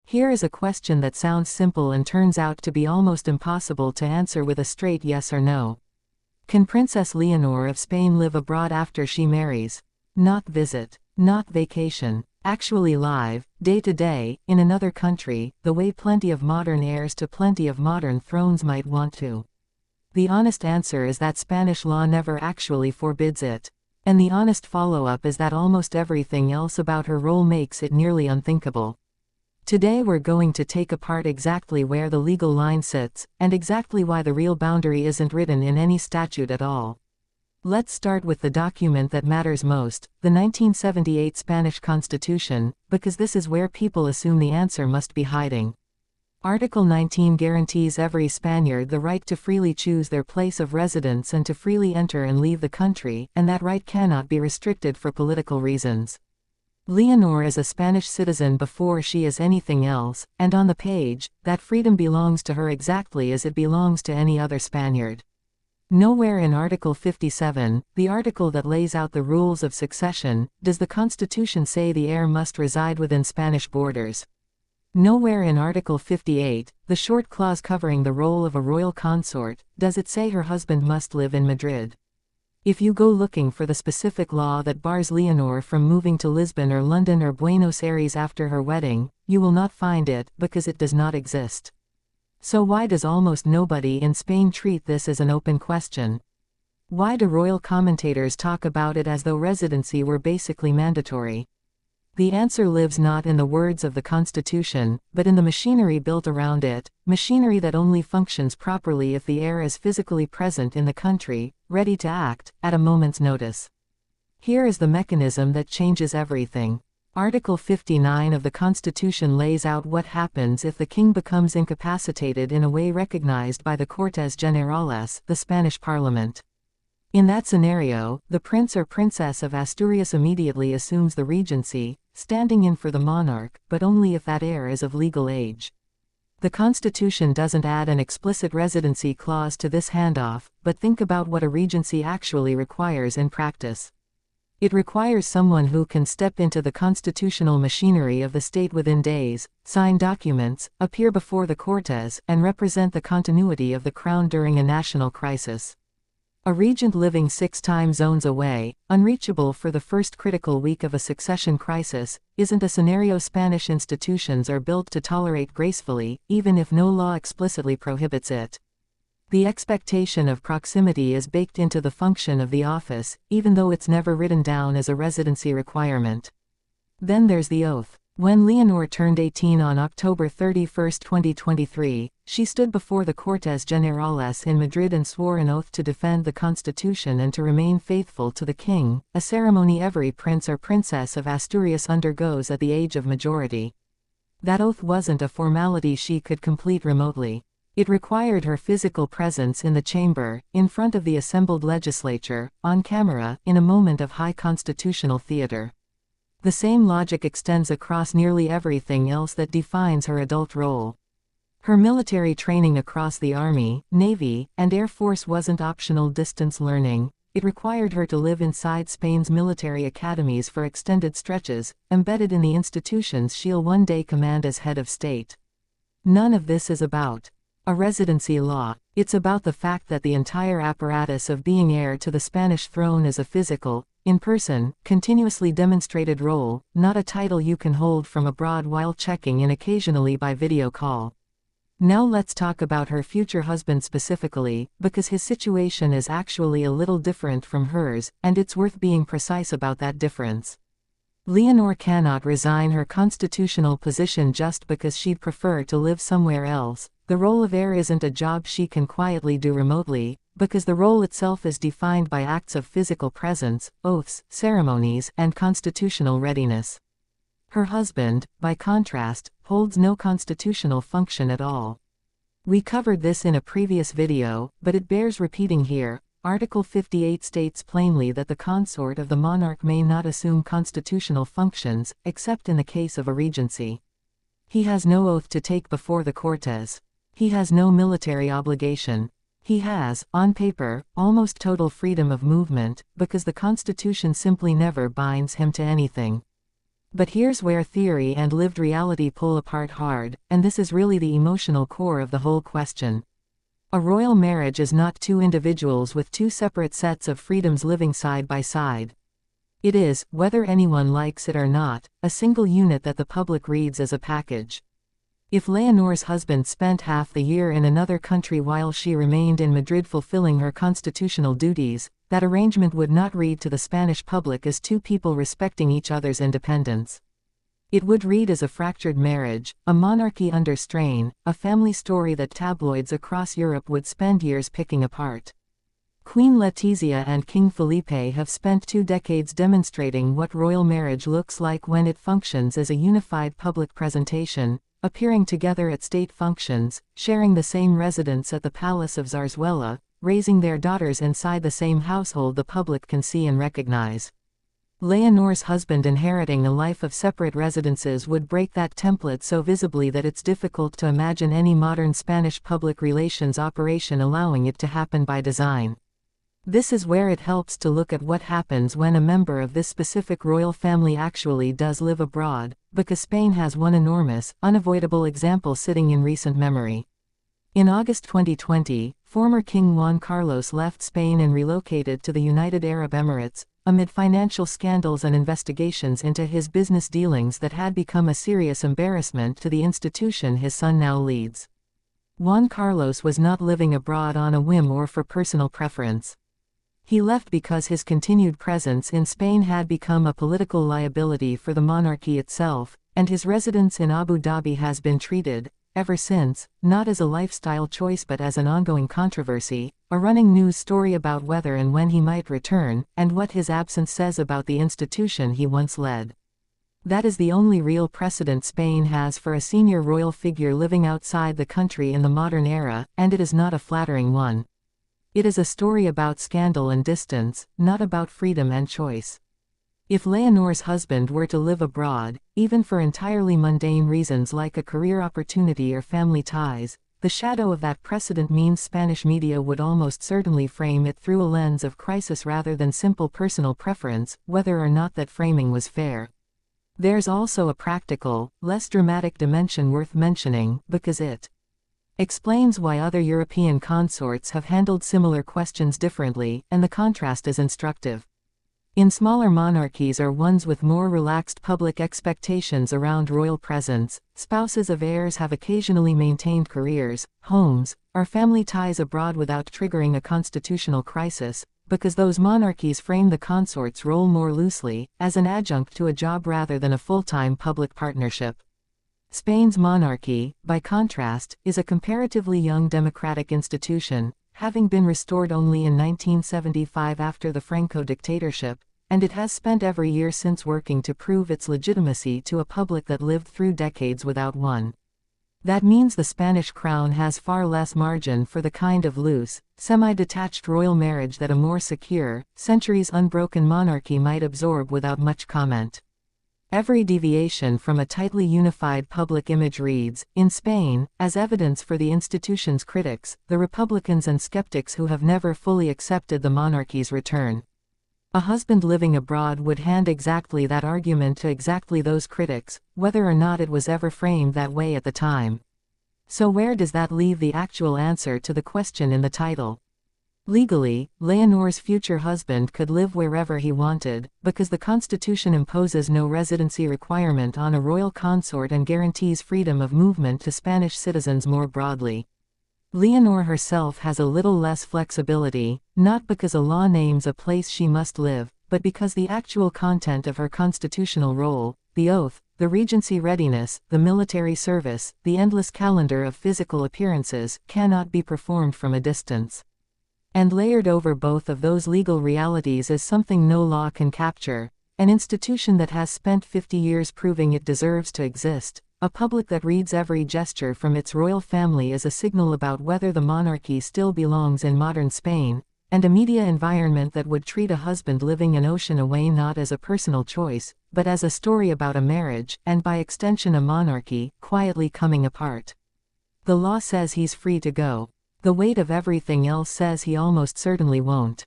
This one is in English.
Here is a question that sounds simple and turns out to be almost impossible to answer with a straight yes or no. Can Princess Leonor of Spain live abroad after she marries? Not visit. Not vacation. Actually live, day to day, in another country, the way plenty of modern heirs to plenty of modern thrones might want to. The honest answer is that Spanish law never actually forbids it. And the honest follow-up is that almost everything else about her role makes it nearly unthinkable. Today we're going to take apart exactly where the legal line sits, and exactly why the real boundary isn't written in any statute at all. Let's start with the document that matters most, the 1978 Spanish Constitution, because this is where people assume the answer must be hiding. Article 19 guarantees every Spaniard the right to freely choose their place of residence and to freely enter and leave the country, and that right cannot be restricted for political reasons. Leonor is a Spanish citizen before she is anything else, and on the page, that freedom belongs to her exactly as it belongs to any other Spaniard. Nowhere in Article 57, the article that lays out the rules of succession, does the Constitution say the heir must reside within Spanish borders. Nowhere in Article 58, the short clause covering the role of a royal consort, does it say her husband must live in Madrid. If you go looking for the specific law that bars Leonor from moving to Lisbon or London or Buenos Aires after her wedding, you will not find it, because it does not exist. So why does almost nobody in Spain treat this as an open question? Why do royal commentators talk about it as though residency were basically mandatory? The answer lives not in the words of the Constitution, but in the machinery built around it, machinery that only functions properly if the heir is physically present in the country, ready to act, at a moment's notice. Here is the mechanism that changes everything. Article 59 of the Constitution lays out what happens if the king becomes incapacitated in a way recognized by the Cortes Generales, the Spanish parliament. In that scenario, the prince or princess of Asturias immediately assumes the regency, standing in for the monarch, but only if that heir is of legal age. The Constitution doesn't add an explicit residency clause to this handoff, but think about what a regency actually requires in practice. It requires someone who can step into the constitutional machinery of the state within days, sign documents, appear before the Cortes, and represent the continuity of the crown during a national crisis. A regent living 6 time zones away, unreachable for the first critical week of a succession crisis, isn't a scenario Spanish institutions are built to tolerate gracefully, even if no law explicitly prohibits it. The expectation of proximity is baked into the function of the office, even though it's never written down as a residency requirement. Then there's the oath. When Leonor turned 18 on October 31, 2023, she stood before the Cortes Generales in Madrid and swore an oath to defend the Constitution and to remain faithful to the king, a ceremony every prince or princess of Asturias undergoes at the age of majority. That oath wasn't a formality she could complete remotely. It required her physical presence in the chamber, in front of the assembled legislature, on camera, in a moment of high constitutional theater. The same logic extends across nearly everything else that defines her adult role. Her military training across the Army, Navy, and Air Force wasn't optional distance learning. It required her to live inside Spain's military academies for extended stretches, embedded in the institutions she'll one day command as head of state. None of this is about a residency law. It's about the fact that the entire apparatus of being heir to the Spanish throne is a physical, in-person, continuously demonstrated role, not a title you can hold from abroad while checking in occasionally by video call. Now let's talk about her future husband specifically, because his situation is actually a little different from hers, and it's worth being precise about that difference. Leonor cannot resign her constitutional position just because she'd prefer to live somewhere else. The role of heir isn't a job she can quietly do remotely, because the role itself is defined by acts of physical presence, oaths, ceremonies, and constitutional readiness. Her husband, by contrast, holds no constitutional function at all. We covered this in a previous video, but it bears repeating here. Article 58 states plainly that the consort of the monarch may not assume constitutional functions, except in the case of a regency. He has no oath to take before the Cortes. He has no military obligation. He has, on paper, almost total freedom of movement, because the Constitution simply never binds him to anything. But here's where theory and lived reality pull apart hard, and this is really the emotional core of the whole question. A royal marriage is not two individuals with two separate sets of freedoms living side by side. It is, whether anyone likes it or not, a single unit that the public reads as a package. If Leonor's husband spent half the year in another country while she remained in Madrid fulfilling her constitutional duties, that arrangement would not read to the Spanish public as two people respecting each other's independence. It would read as a fractured marriage, a monarchy under strain, a family story that tabloids across Europe would spend years picking apart. Queen Letizia and King Felipe have spent 2 decades demonstrating what royal marriage looks like when it functions as a unified public presentation, appearing together at state functions, sharing the same residence at the Palace of Zarzuela, raising their daughters inside the same household the public can see and recognize. Leonor's husband inheriting a life of separate residences would break that template so visibly that it's difficult to imagine any modern Spanish public relations operation allowing it to happen by design. This is where it helps to look at what happens when a member of this specific royal family actually does live abroad, because Spain has one enormous, unavoidable example sitting in recent memory. In August 2020, former King Juan Carlos left Spain and relocated to the United Arab Emirates, amid financial scandals and investigations into his business dealings that had become a serious embarrassment to the institution his son now leads. Juan Carlos was not living abroad on a whim or for personal preference. He left because his continued presence in Spain had become a political liability for the monarchy itself, and his residence in Abu Dhabi has been treated, ever since, not as a lifestyle choice but as an ongoing controversy, a running news story about whether and when he might return, and what his absence says about the institution he once led. That is the only real precedent Spain has for a senior royal figure living outside the country in the modern era, and it is not a flattering one. It is a story about scandal and distance, not about freedom and choice. If Leonor's husband were to live abroad, even for entirely mundane reasons like a career opportunity or family ties, the shadow of that precedent means Spanish media would almost certainly frame it through a lens of crisis rather than simple personal preference, whether or not that framing was fair. There's also a practical, less dramatic dimension worth mentioning, because it explains why other European consorts have handled similar questions differently, and the contrast is instructive. In smaller monarchies or ones with more relaxed public expectations around royal presence, spouses of heirs have occasionally maintained careers, homes, or family ties abroad without triggering a constitutional crisis, because those monarchies frame the consort's role more loosely, as an adjunct to a job rather than a full-time public partnership. Spain's monarchy, by contrast, is a comparatively young democratic institution, having been restored only in 1975 after the Franco dictatorship, and it has spent every year since working to prove its legitimacy to a public that lived through decades without one. That means the Spanish crown has far less margin for the kind of loose, semi-detached royal marriage that a more secure, centuries unbroken monarchy might absorb without much comment. Every deviation from a tightly unified public image reads, in Spain, as evidence for the institution's critics, the Republicans and skeptics who have never fully accepted the monarchy's return. A husband living abroad would hand exactly that argument to exactly those critics, whether or not it was ever framed that way at the time. So where does that leave the actual answer to the question in the title? Legally, Leonor's future husband could live wherever he wanted, because the Constitution imposes no residency requirement on a royal consort and guarantees freedom of movement to Spanish citizens more broadly. Leonor herself has a little less flexibility, not because a law names a place she must live, but because the actual content of her constitutional role, the oath, the regency readiness, the military service, the endless calendar of physical appearances, cannot be performed from a distance. And layered over both of those legal realities is something no law can capture, an institution that has spent 50 years proving it deserves to exist, a public that reads every gesture from its royal family as a signal about whether the monarchy still belongs in modern Spain, and a media environment that would treat a husband living an ocean away not as a personal choice, but as a story about a marriage, and by extension a monarchy, quietly coming apart. The law says he's free to go. The weight of everything else says he almost certainly won't.